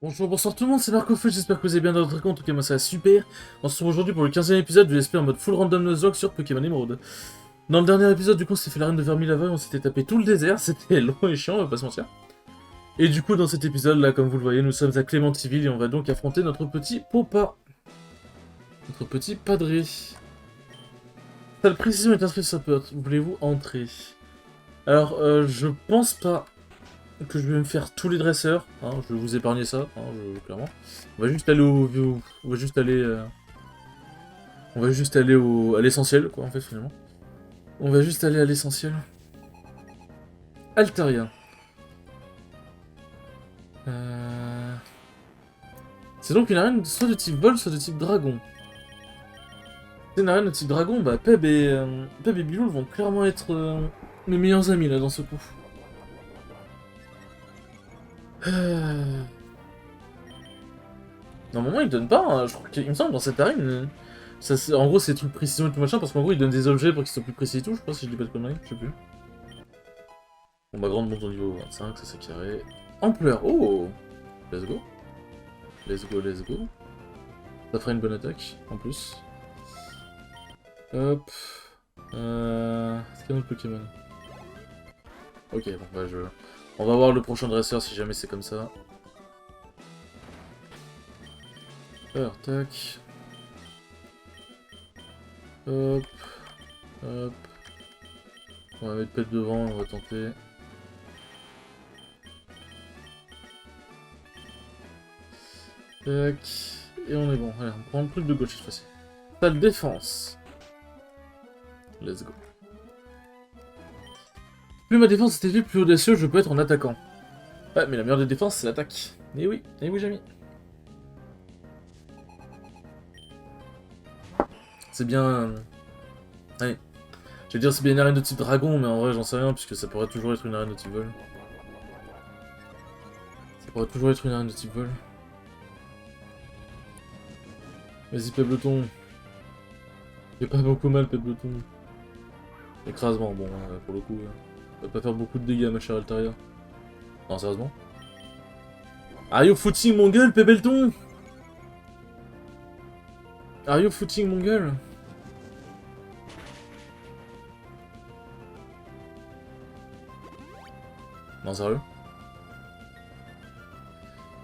Bonjour, bonsoir tout le monde, c'est Marco Feu, j'espère que vous allez bien dans votre compte, en tout cas moi ça va super. On se retrouve aujourd'hui pour le 15e épisode de l'esprit en mode full random Nuzlocke sur Pokémon Emerald. Dans le dernier épisode, du coup, on s'est fait l'arène de Vermilava et on s'était tapé tout le désert, c'était long et chiant, on va pas se mentir. Et du coup, dans cet épisode, là, comme vous le voyez, nous sommes à Clémentiville et on va donc affronter notre petit Popa. Notre petit Padré. Salle précision est inscrite sur Pot, voulez-vous entrer? Alors, je pense pas que je vais me faire tous les dresseurs, hein, je vais vous épargner ça, hein, clairement. On va juste aller on va juste aller... On va juste aller à l'essentiel, quoi, en fait, finalement. On va juste aller à l'essentiel. Altaria. C'est donc une arène soit de type vol, soit de type dragon. C'est une arène de type dragon, bah Peb et Biloul vont clairement être mes meilleurs amis, là, dans ce coup. Normalement, ils donnent pas, hein, je crois qu'il me semble, dans cette arène... en gros, c'est des trucs précision et tout machin, parce qu'en gros, ils donnent des objets pour qu'ils soient plus précis et tout, je sais pas si je dis pas de conneries, je sais plus. Bon, bah, grande monte au niveau 25, ça c'est carré. Ampleur, oh! Let's go. Let's go, let's go. Ça fera une bonne attaque, en plus. Hop. C'est quel autre Pokémon? Ok, bon, bah, on va voir le prochain dresseur si jamais c'est comme ça. Alors, tac. Hop. Hop. On va mettre pète devant, on va tenter. Tac. Et on est bon. Allez, on prend le truc de gauche cette fois-ci. Salle défense. Let's go. Plus ma défense est élevée, plus audacieux je peux être en attaquant. Ouais, mais la meilleure des défenses, c'est l'attaque. Eh oui, Jamy. C'est bien... Allez. Je vais dire c'est bien une arène de type dragon, mais en vrai, j'en sais rien, puisque ça pourrait toujours être une arène de type vol. Ça pourrait toujours être une arène de type vol. Vas-y, Pebleton. Fais pas beaucoup mal, Pebleton. Écrasement, bon, pour le coup, ça va pas faire beaucoup de dégâts, ma chère Altaria. Non, sérieusement. Are you footing mon gueule, Pebleton? Are you footing mon gueule? Non, sérieux?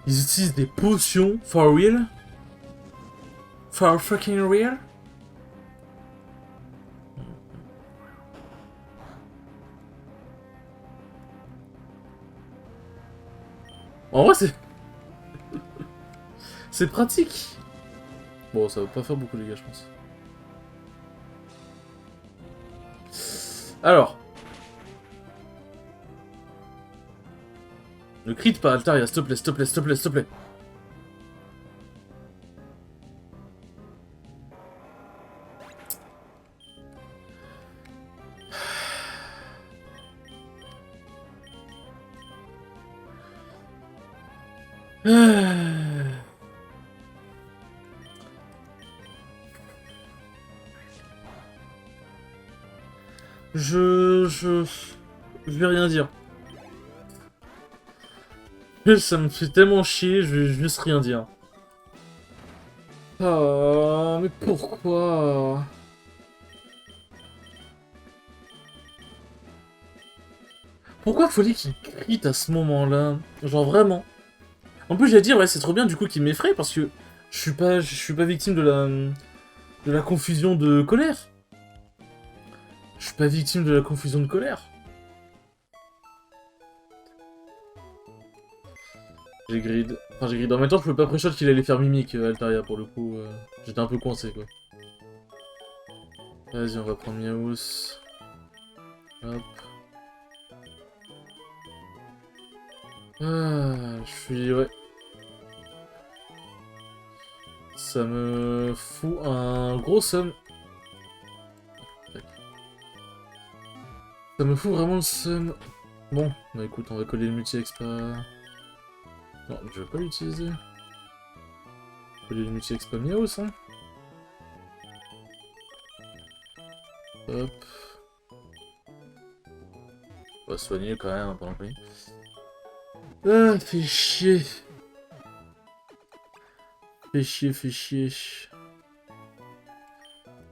Ils utilisent des potions, for real? For fucking real? En vrai, c'est... c'est pratique. Bon, ça va pas faire beaucoup de dégâts, je pense. Alors. Ne crie pas, Altaria, s'il te plaît, s'il te plaît, s'il te plaît, s'il te plaît. Je vais rien dire. Ça me fait tellement chier, je vais juste rien dire. Oh, mais pourquoi? Pourquoi fallait qu'il crie à ce moment-là? Genre vraiment. En plus, j'allais dire, ouais, c'est trop bien du coup qu'il m'effraie parce que je suis pas victime de la confusion de colère. Je suis pas victime de la confusion de colère. J'ai grid. Enfin, j'ai grid. En même temps, je pouvais pas pré-shot qu'il allait faire mimique, Altaria, pour le coup. J'étais un peu coincé, quoi. Vas-y, on va prendre Miaous. Hop. Ah, je suis... ouais. Ça me fout un gros seum. Ça me fout vraiment le seum. Bon, bah écoute, on va coller le multi-expa. Non, je vais pas l'utiliser. Coller le multi-expa Miaous, hein. Hop. On va soigner quand même pendant que... Ah, fait chier. Fais chier, fais chier.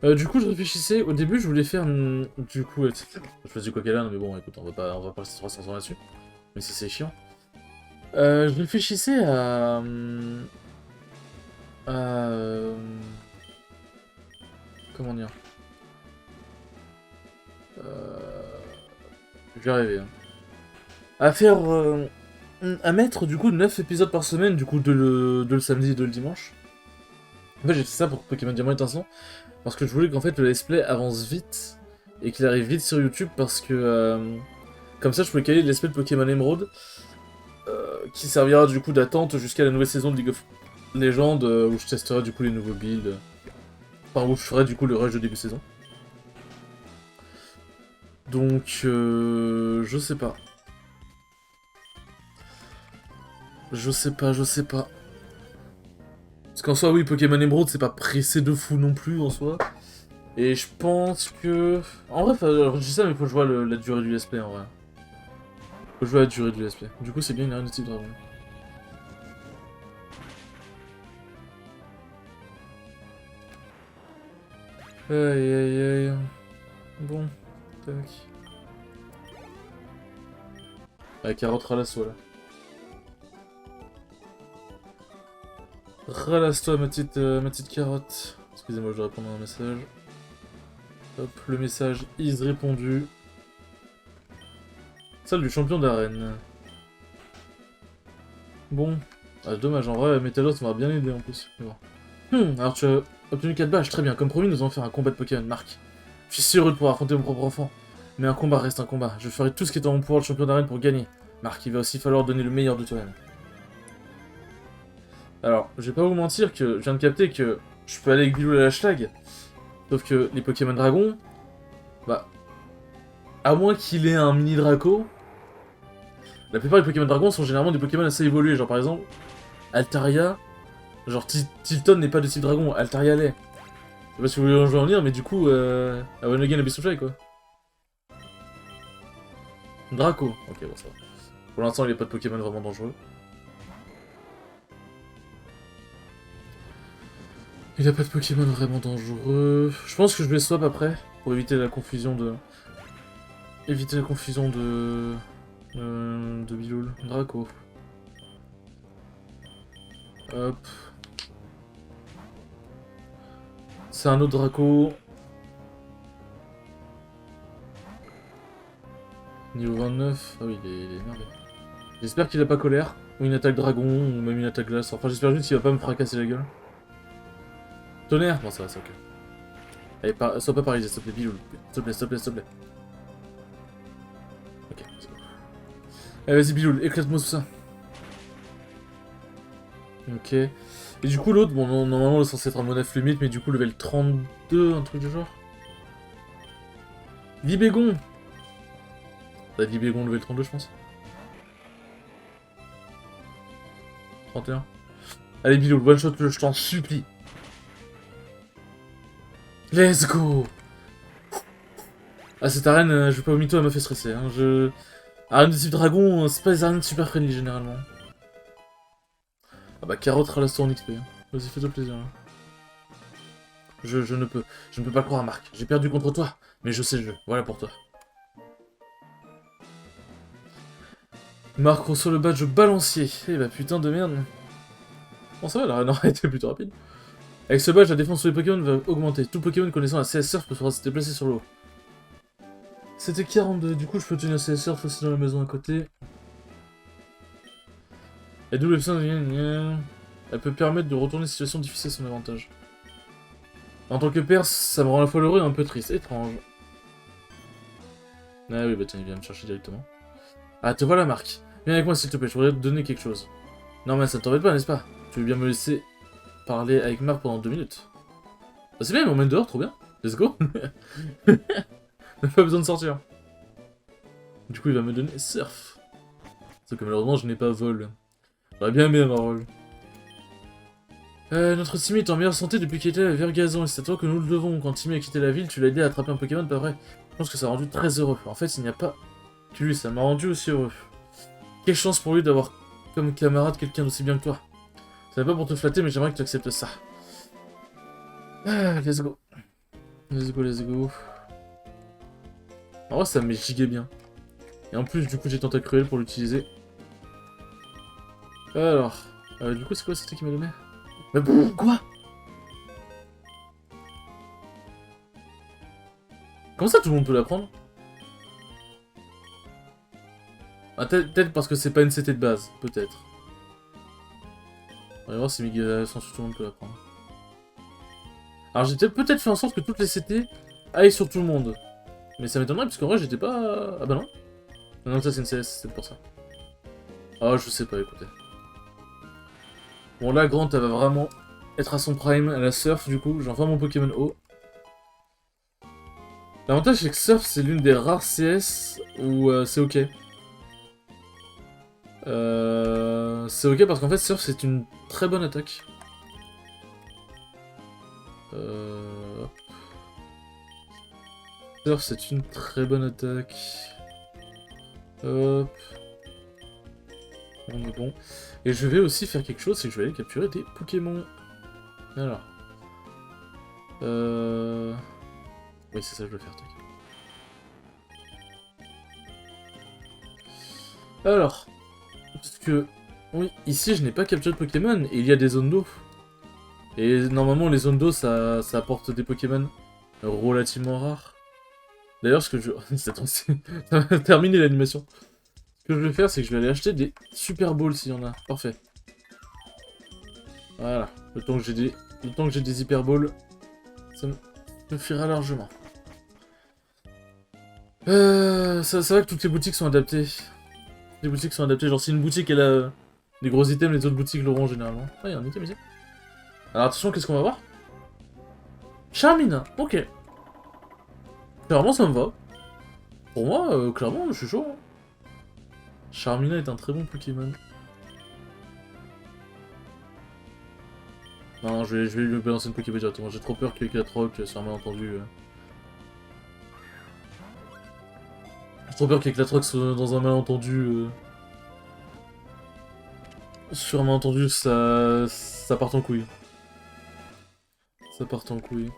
Du coup, je réfléchissais. Au début, je voulais faire. Du coup, je faisais quoi qu'elle a, mais bon, écoute, on va pas rester 300 ans là-dessus. Mais si c'est chiant. Je réfléchissais à. À. Comment dire. Je vais arriver. Hein. À faire. À mettre du coup 9 épisodes par semaine, du coup de le samedi et de le dimanche. En fait, j'ai fait ça pour Pokémon Diamant et Étincelant. Parce que je voulais qu'en fait le let's play avance vite et qu'il arrive vite sur YouTube parce que comme ça je pouvais caler le let's play de Pokémon Emerald qui servira du coup d'attente jusqu'à la nouvelle saison de League of Legends où je testerai du coup les nouveaux builds. Enfin où je ferai du coup le rush de début de saison. Donc je sais pas. Je sais pas. Parce qu'en soi oui Pokémon Emerald c'est pas pressé de fou non plus en soi. Et je pense que... En vrai, alors, je dis ça, mais faut jouer la durée du let's play, en vrai. Faut jouer à la durée du let's play. Du coup, c'est bien une arène de type dragon. Aïe, aïe, aïe. Bon, tac. Ah, carotte ralasse-toi, là. Ralasse-toi, ma petite carotte. Excusez-moi, je dois répondre à un message. Hop, le message is répondu. Salle du champion d'arène. Bon. Ah, dommage, en vrai, Metalos m'a bien aidé en plus. Mais bon. Alors tu as obtenu 4 badges, très bien. Comme promis, nous allons faire un combat de Pokémon, Marc. Je suis si heureux de pouvoir affronter mon propre enfant. Mais un combat reste un combat. Je ferai tout ce qui est en mon pouvoir, le champion d'arène, pour gagner. Marc, il va aussi falloir donner le meilleur de toi-même. Alors, je vais pas vous mentir que je viens de capter que je peux aller avec Bilou et la hashtag. Sauf que les Pokémon Dragon, bah, à moins qu'il ait un mini Draco, la plupart des Pokémon Dragon sont généralement des Pokémon assez évolués. Genre par exemple, Altaria, genre Tilton n'est pas de type Dragon, Altaria l'est. Je sais pas si vous voulez en jouer en lire, mais du coup, à One Again Abyss of quoi. Draco, ok, bon ça va. Pour l'instant, il n'y a pas de Pokémon vraiment dangereux. Il n'y a pas de Pokémon vraiment dangereux. Je pense que je vais swap après, pour éviter la confusion de... Éviter la confusion de... de Biloul. Draco. Hop. C'est un autre Draco. Niveau 29. Ah oui, il est énervé. J'espère qu'il a pas colère. Ou une attaque dragon, ou même une attaque glace. Enfin, j'espère juste qu'il va pas me fracasser la gueule. Tonnerre. Bon, ça va, c'est ok. Allez, sois pas paralysé, s'il te plaît, Bilou. S'il te plaît, s'il te plaît, s'il te plaît. Ok, c'est bon. Allez, vas-y, Bilou, éclate-moi tout ça. Ok. Et du coup, l'autre, bon, normalement, il est censé être un monaf limite, mais du coup, level 32, un truc du genre. Libégon. T'as Libégon level 32, je pense. 31. Allez, Bilou, one shot le, je t'en supplie. Let's go. Ah, cette arène, je vais pas au mytho, elle m'a fait stresser. Hein. Arène de type dragon, c'est pas des arènes super friendly généralement. Ah bah, carotte ralasse-toi en XP. Hein. Vas-y, fais-toi plaisir. Hein. Je ne peux pas le croire, Marc. J'ai perdu contre toi, mais je sais le jeu. Voilà pour toi. Marc reçoit le badge balancier. Eh bah, putain de merde. Bon, ça va, l'arène aurait été plutôt rapide. Avec ce badge, la défense sur les Pokémon va augmenter. Tout Pokémon connaissant la CS Surf peut se déplacer sur l'eau. C'était 42, du coup je peux tenir CS Surf aussi dans la maison à côté. La double option, elle peut permettre de retourner une situation difficile à son avantage. En tant que père, ça me rend à la fois heureux et un peu triste. Étrange. Ah oui, bah tiens, il vient me chercher directement. Ah, te voilà, Marc. Viens avec moi s'il te plaît, je voudrais te donner quelque chose. Non mais ça ne t'embête pas, n'est-ce pas? Tu veux bien me laisser parler avec Marc pendant 2 minutes? Bah c'est bien, il m'emmène dehors, trop bien. Let's go. Même pas besoin de sortir. Du coup, il va me donner surf. Sauf que malheureusement, je n'ai pas vol. J'aurais bien aimé avoir vol. Notre Timmy est en meilleure santé depuis qu'il était à Vergazon, et c'est à toi que nous le devons. Quand Timmy a quitté la ville, tu l'as aidé à attraper un Pokémon, pas vrai? Je pense que ça a rendu très heureux. En fait, il n'y a pas que lui, ça m'a rendu aussi heureux. Quelle chance pour lui d'avoir comme camarade quelqu'un d'aussi bien que toi. C'est pas pour te flatter, mais j'aimerais que tu acceptes ça. Ah, let's go. Let's go, let's go. En vrai, ça me met giga bien. Et en plus, du coup, j'ai Tentacruel pour l'utiliser. Alors, du coup, c'est quoi c'était qui m'a donné? Mais bon, quoi? Comment ça, tout le monde peut la prendre? Ah, peut-être parce que c'est pas une CT de base, peut-être. On va voir si Miguel sans tout le monde peut la prendre. Alors, j'ai peut-être fait en sorte que toutes les CT aillent sur tout le monde. Mais ça m'étonnerait, parce qu'en vrai, j'étais pas... Ah bah non. Non, ça c'est une CS, c'est pour ça. Ah, je sais pas, écoutez. Bon, là, Grant, elle va vraiment être à son prime. Elle a Surf, du coup. J'ai enfin mon Pokémon O. L'avantage, c'est que Surf, c'est l'une des rares CS où c'est ok. C'est ok parce qu'en fait, Surf, c'est une très bonne attaque. Surf, c'est une très bonne attaque. Hop. On est bon. Et je vais aussi faire quelque chose, c'est que je vais aller capturer des Pokémon. Alors. Oui, c'est ça que je veux faire, tac. Alors. Parce que... Oui, ici, je n'ai pas capturé de Pokémon, et il y a des zones d'eau. Et normalement, les zones d'eau, ça apporte des Pokémon relativement rares. D'ailleurs, ce que je... Attends, ça va terminer l'animation. Ce que je vais faire, c'est que je vais aller acheter des Super Balls s'il y en a. Parfait. Voilà. Le temps que j'ai des Hyper Balls, ça me suffira largement. Ça va que toutes les boutiques sont adaptées. Les boutiques sont adaptées. Genre, si une boutique, elle a des gros items, les autres boutiques l'auront généralement. Ah, il y a un item ici. Alors, attention, qu'est-ce qu'on va voir? Charmina, ok. Clairement, ça me va. Pour moi, clairement, je suis chaud. Hein. Charmina est un très bon Pokémon. Non, je vais lui balancer une Pokéball directement. J'ai trop peur qu'avec la troc, sur un malentendu... J'ai trop peur qu'avec la troc, soit dans un malentendu... Sur un malentendu, ça parte en couille. Ça part en couille.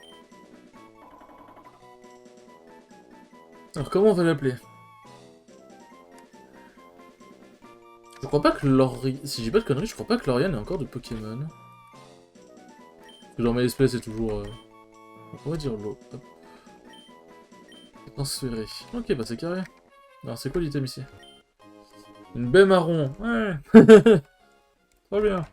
Alors, comment on va l'appeler? Je crois pas que Lorian... Si j'ai pas de conneries, je crois pas que Lorian ait encore de Pokémon. Genre, MySpace c'est toujours... On va dire l'eau. Hop. Transféré. Ok, bah c'est carré. Alors, c'est quoi l'item ici? Une baie marron. Ouais. Très bien.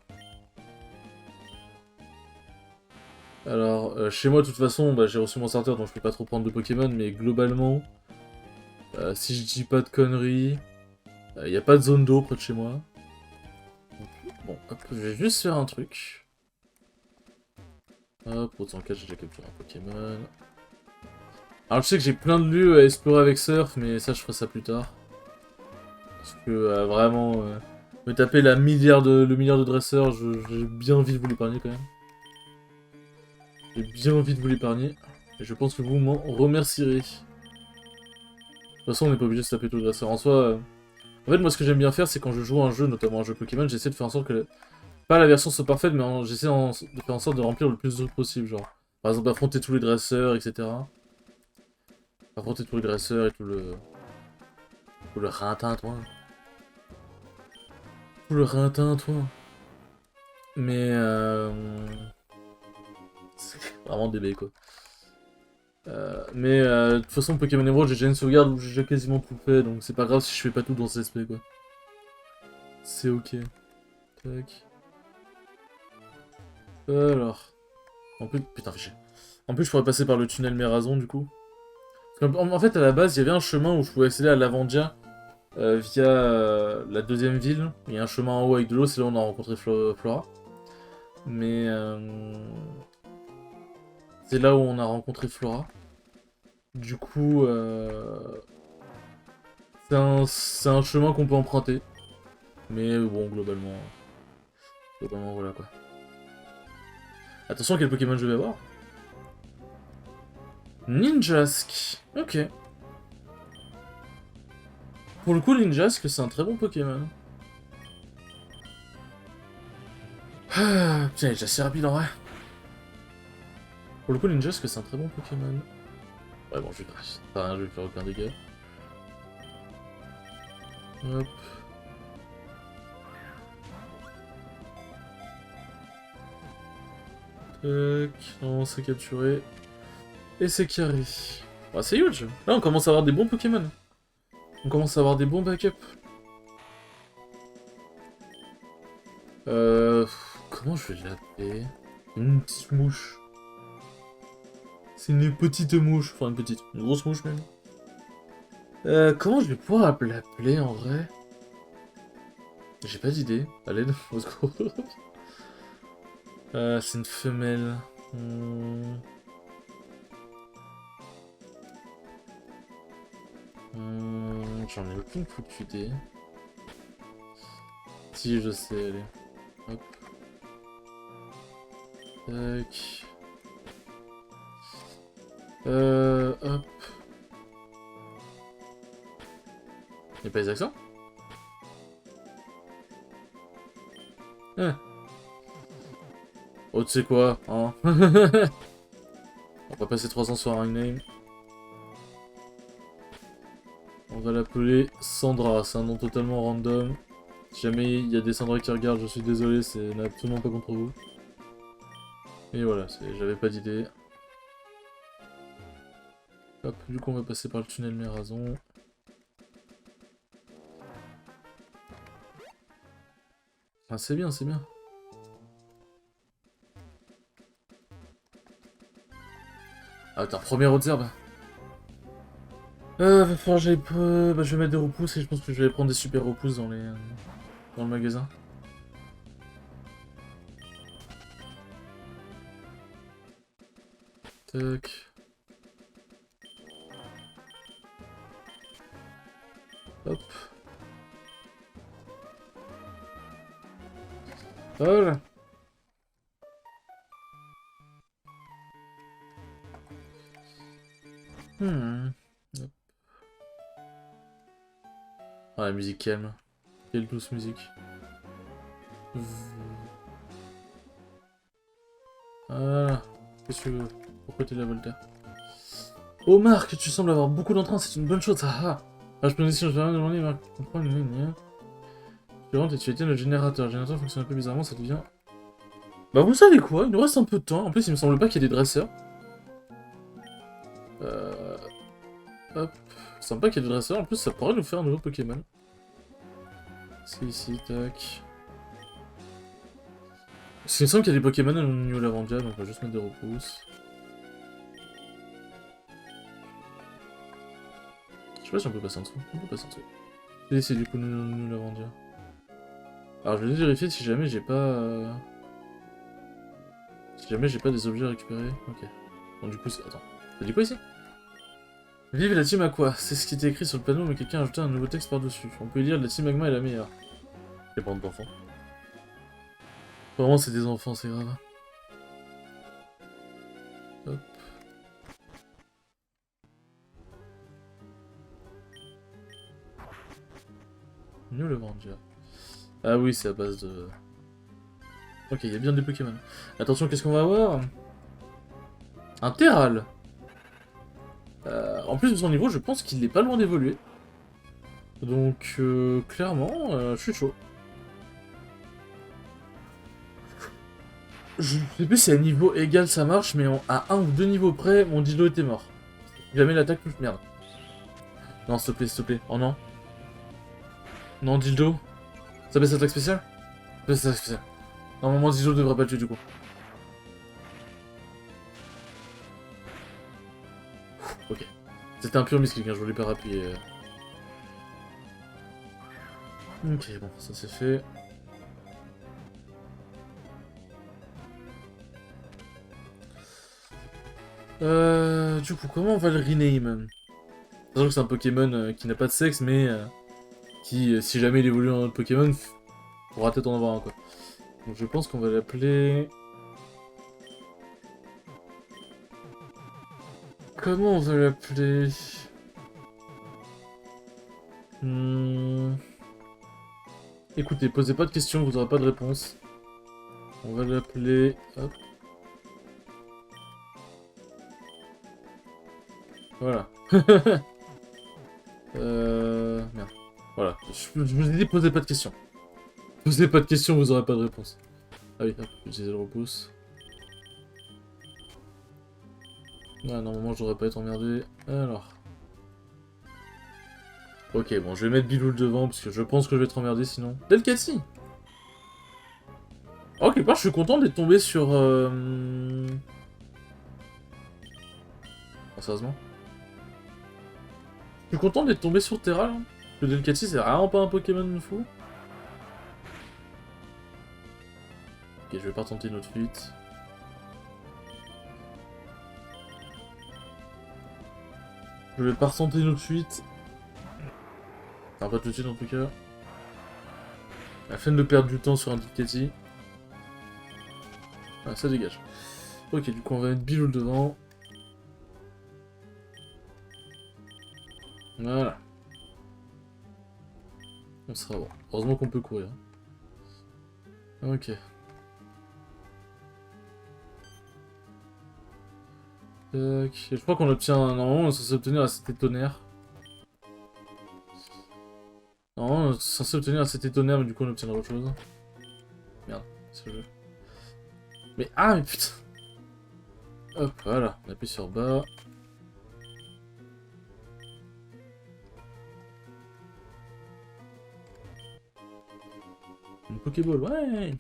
Alors, chez moi, de toute façon, bah, j'ai reçu mon starter, donc je peux pas trop prendre de Pokémon, mais globalement, si je dis pas de conneries, il n'y a pas de zone d'eau près de chez moi. Bon, hop, je vais juste faire un truc. Hop, autant cas, j'ai déjà capturé un Pokémon. Alors, je sais que j'ai plein de lieux à explorer avec Surf, mais ça, je ferai ça plus tard. Parce que, vraiment, me taper le milliard de dresseurs, j'ai bien envie de vous l'épargner, quand même. J'ai bien envie de vous l'épargner. Et je pense que vous m'en remercierez. De toute façon, on n'est pas obligé de se taper tout le dresseur. En soi... En fait, moi, ce que j'aime bien faire, c'est quand je joue à un jeu, notamment un jeu Pokémon, j'essaie de faire en sorte que... Pas la version soit parfaite, mais j'essaie de faire en sorte de remplir le plus de trucs possible, genre. Par exemple, affronter tous les dresseurs, etc. Affronter tous les dresseurs et tout le... Tout le rintin-toi. Tout le rintin-toi. Mais c'est vraiment des baies, quoi. De toute façon, Pokémon Emerald, j'ai déjà une sauvegarde où j'ai déjà quasiment tout fait, donc c'est pas grave si je fais pas tout dans CSP, quoi. C'est ok. Tac. Alors. En plus, putain, fichier. En plus, je pourrais passer par le tunnel Mérazon, du coup. En fait, à la base, il y avait un chemin où je pouvais accéder à Lavandia via la deuxième ville. Il y a un chemin en haut avec de l'eau, c'est là où on a rencontré Flora. Mais... c'est là où on a rencontré Flora. Du coup... c'est un chemin qu'on peut emprunter. Mais bon, globalement... Globalement, voilà, quoi. Attention, quel Pokémon je vais avoir. Ninjask. Ok. Pour le coup, Ninjask, c'est un très bon Pokémon. Ah, putain, il est déjà assez rapide en vrai. Pour le coup, Ninja, est-ce que c'est un très bon Pokémon? Ouais, bon, je vais crash. Enfin, je vais faire aucun dégât. Hop. Tac, on s'est capturé. Et c'est carré. Bah, c'est huge. Là, on commence à avoir des bons Pokémon. On commence à avoir des bons backups. Comment je vais l'appeler? Une petite mouche. C'est une petite mouche. Enfin, une grosse mouche même. Comment je vais pouvoir l'appeler en vrai? J'ai pas d'idée. Allez, au secours. C'est une femelle. J'en ai aucune foutue idée. Si, je sais, allez. Hop. Tac. Hop. Y'a pas les accents? Ah. Oh, tu sais quoi, hein? On va passer 3 ans sur un name. On va l'appeler Sandra, c'est un nom totalement random. Si jamais il y a des Sandra qui regardent, je suis désolé, c'est absolument pas contre vous. Et voilà, j'avais pas d'idée. Hop, du coup on va passer par le tunnel Mérazon. Ah, c'est bien, c'est bien. Ah, t'as un premier haute herbe. Va falloir que j'aille... Bah, je vais mettre des repousses et je pense que je vais prendre des super repousses dans dans le magasin. Tac. Hop. Voilà. Hop. Ah, la musique calme. Quelle douce musique. Voilà. Qu'est-ce que tu veux? Pourquoi t'es là, Voltaire? Oh Marc, tu sembles avoir beaucoup d'entrain, c'est une bonne chose, haha. Ah, je peux aussi, je vais rien demander, Marc. Comprends une ligne. Tu rentres et tu éteins le générateur. Le générateur fonctionne un peu bizarrement, ça devient... Bah vous savez quoi, il nous reste un peu de temps. En plus, il me semble pas qu'il y ait des dresseurs. Hop. Sympa qu'il y ait des dresseurs, en plus ça pourrait nous faire un nouveau Pokémon. C'est ici, tac. Parce qu'il me semble qu'il y a des Pokémon à New Lavandia, donc on va juste mettre des repousses. Je sais pas si on peut passer en dessous. On peut passer en dessous. Je vais essayer du coup New Lavandia. Alors je vais vérifier si jamais j'ai pas... Si jamais j'ai pas des objets à récupérer. Ok. Bon du coup c'est... Attends. T'as dit quoi ici? Vive la team Aqua, c'est ce qui était écrit sur le panneau mais quelqu'un a ajouté un nouveau texte par-dessus. On peut dire la team Magma est la meilleure. Les bandes d'enfants. Vraiment c'est des enfants, c'est grave. Hop. New Lavandia. Ah oui, c'est à base de... Ok, il y a bien des Pokémon. Attention, qu'est-ce qu'on va avoir? Un Terral. En plus de son niveau, je pense qu'il n'est pas loin d'évoluer. Donc, clairement, je suis chaud. Je sais plus si à niveau égal ça marche, mais à un ou deux niveaux près, mon Dildo était mort. Jamais l'attaque touche. Merde. Non, s'il te plaît, s'il te plaît. Oh non. Non, Dildo. Ça baisse l'attaque spéciale? Ça baisse l'attaque spéciale. Normalement, Dildo devrait pas le tuer du coup. Ok. C'était un pur misclick, hein, je voulais pas rappuyer. Ok, bon, ça c'est fait. Du coup, comment on va le rename? Sachant que c'est un Pokémon qui n'a pas de sexe, mais qui, si jamais il évolue en autre Pokémon, pourra peut-être en avoir un, quoi. Donc je pense qu'on va l'appeler... Comment on va l'appeler? Écoutez, posez pas de questions, vous aurez pas de réponse. On va l'appeler... Hop. Voilà. Merde. Voilà. Je vous ai dit, posez pas de questions. Posez pas de questions, vous aurez pas de réponse. Ah oui, hop, utiliser le repousse. Ouais, normalement, je devrais pas être emmerdé. Alors... Ok, bon, je vais mettre Biloul devant, parce que je pense que je vais être emmerdé sinon. Delcatty. Oh, quelque part, je suis content d'être tombé sur... Oh, sérieusement. Je suis content d'être tombé sur Terra, là. Le Delcatty, c'est vraiment pas un Pokémon fou. Ok, je vais pas tenter une autre fuite. Je vais pas retenter une autre fuite. Enfin, pas tout de suite, en tout cas. La flemme de perdre du temps sur un Delcatty. Ah, ça dégage. Ok, du coup, on va mettre Biloul devant. Voilà. On sera bon. Heureusement qu'on peut courir. Ok. Tac. Je crois qu'on obtient... Normalement, on est censé obtenir la cité tonnerre. Normalement, on est censé obtenir la cité tonnerre, mais du coup, on obtiendra autre chose. Merde, c'est le jeu. Mais... Ah, mais putain. Hop, voilà. On appuie sur bas. Une Pokéball, ouais.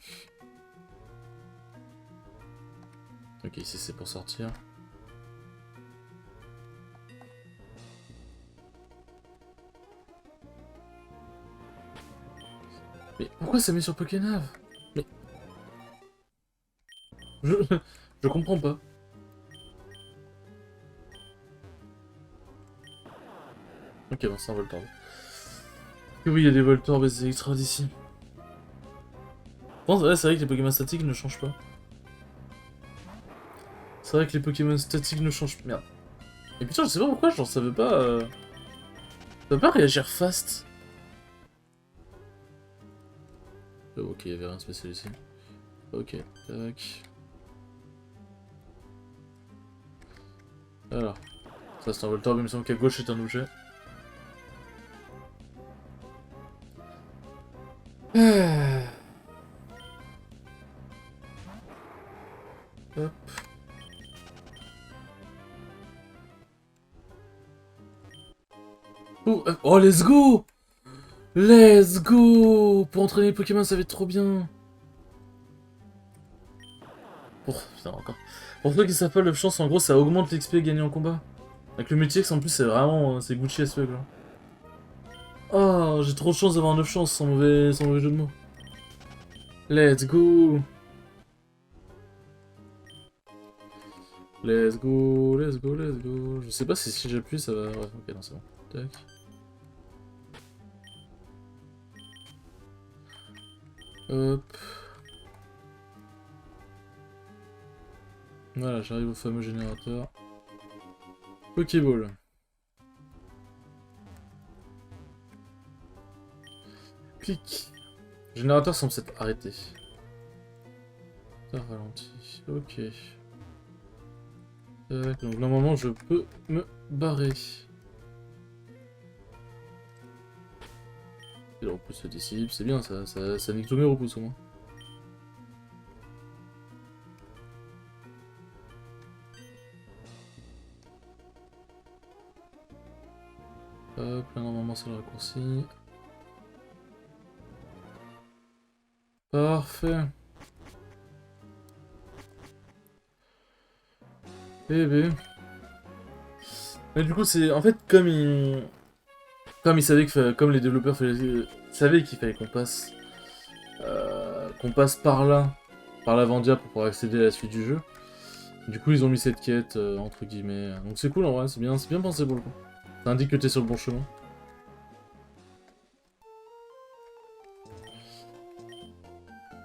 Ok, ici c'est pour sortir. Mais pourquoi ça met sur Pokénav? Mais... Je... je comprends pas. Ok, bon, c'est un Voltorb. Et oui, il y a des Voltorbs et des extras d'ici. Ouais, c'est vrai que les Pokémon statiques ne changent pas. C'est vrai que les Pokémon statiques ne changent pas. Merde. Et putain, je sais pas pourquoi, genre, ça veut pas... Ça veut pas réagir fast. Oh, ok, il y avait rien de spécial ici. Ok, tac. Alors. Ça, c'est un Voltorb, il me semble qu'à gauche est un objet. Hop. Oh, let's go! Let's go! Pour entraîner les Pokémon, ça va être trop bien. Oh, putain, encore. Pour ceux qui savent pas, le chance, en gros, ça augmente l'XP gagné en combat. Avec le multi-X, en plus, c'est vraiment... c'est Gucci as fuck, genre. Oh, j'ai trop de chance d'avoir 9 chances, sans mauvais jeu de mots. Let's go! Let's go, let's go, let's go. Je sais pas si j'appuie, ça va... Ouais, ok, non, c'est bon. Tac. Hop. Voilà, j'arrive au fameux générateur. Pokéball. Clic. Le générateur semble s'être arrêté. Ça ralentit. Ok. Tac, donc normalement je peux me barrer. Et le repousse se dissipe, c'est bien, ça nique tous mes repousses au moins. Hop, là normalement c'est le raccourci. Parfait. Eh ben. Mais du coup c'est... En fait comme ils... Comme ils savaient que... Comme les développeurs savaient qu'il fallait qu'on passe par là. Par la Vandia pour pouvoir accéder à la suite du jeu. Du coup ils ont mis cette quête entre guillemets. Donc c'est cool en vrai, c'est bien pensé pour le coup. Ça indique que t'es sur le bon chemin.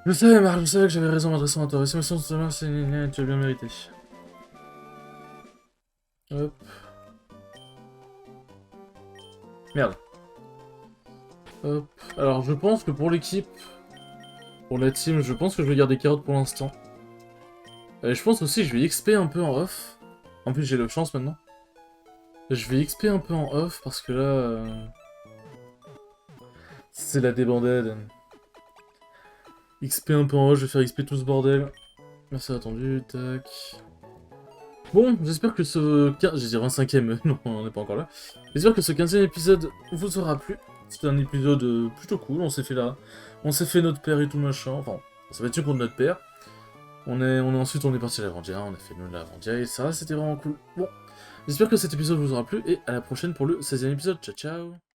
Je savais, Marc, je savais que j'avais raison en m'adressant à toi. Si ma sens de c'est... Tu as bien mérité. Hop. Merde. Hop. Alors, je pense que pour l'équipe... Pour la team, je pense que je vais garder carotte pour l'instant. Je pense aussi que je vais XP un peu en off. En plus, j'ai le chance maintenant. Je vais XP un peu en off parce que là... c'est la débandade. XP un peu en off, je vais faire XP tout ce bordel. Merci attendu, tac... Bon, j'espère que ce... J'ai dit 25ème, non, on n'est pas encore là. J'espère que ce 15ème épisode vous aura plu. C'était un épisode plutôt cool, on s'est fait là... On s'est fait notre père et tout machin, enfin, on s'est battu contre notre père. Ensuite on est parti à l'Avandia, on a fait le l'Avandia et ça, c'était vraiment cool. Bon, j'espère que cet épisode vous aura plu et à la prochaine pour le 16ème épisode. Ciao ciao.